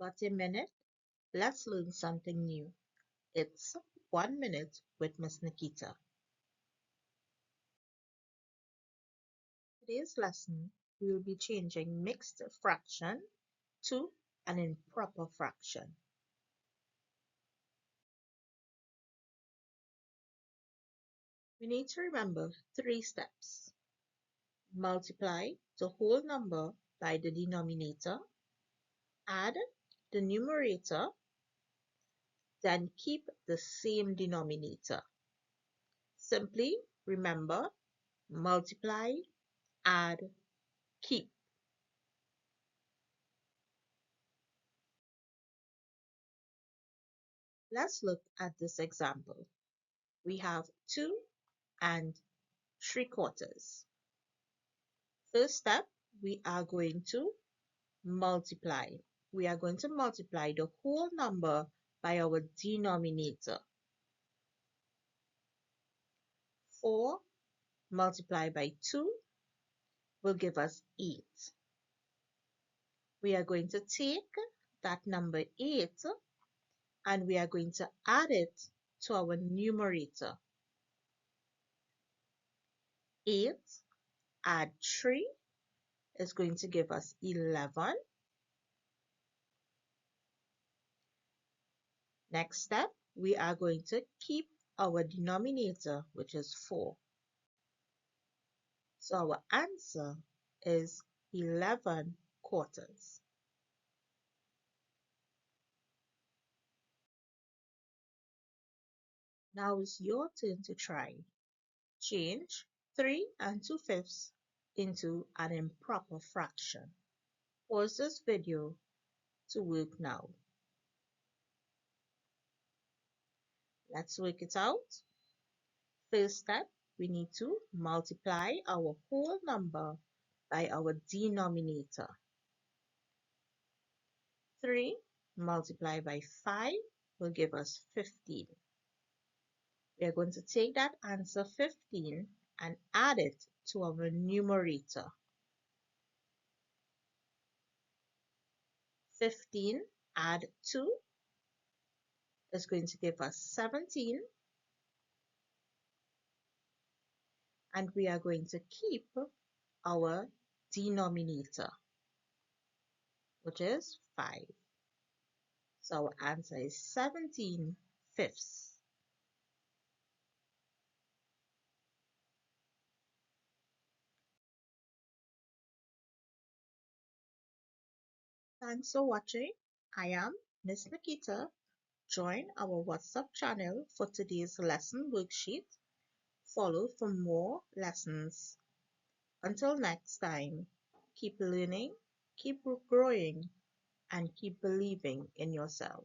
Got a minute? Let's learn something new. It's 1 minute with Miss Nikita. Today's lesson, we will be changing mixed fraction to an improper fraction. We need to remember 3 steps. Multiply the whole number by the denominator, add the numerator, then keep the same denominator. Simply remember, multiply, add, keep. Let's look at this example. We have 2 and 3/4. First step, we are going to multiply. We are going to multiply the whole number by our denominator. 4 multiplied by 2 will give us 8. We are going to take that number 8 and we are going to add it to our numerator. 8 add 3 is going to give us 11. Next step, we are going to keep our denominator, which is 4. So our answer is 11/4. Now it's your turn to try. Change 3 and 2/5 into an improper fraction. Pause this video to work now. Let's work it out. First step, we need to multiply our whole number by our denominator. 3 multiplied by 5 will give us 15. We are going to take that answer 15 and add it to our numerator. 15 add 2 is going to give us 17. And we are going to keep our denominator, which is 5. So our answer is 17/5. Thanks for watching. I am Miss Nikita. Join our WhatsApp channel for today's lesson worksheet. Follow for more lessons. Until next time, keep learning, keep growing, and keep believing in yourself.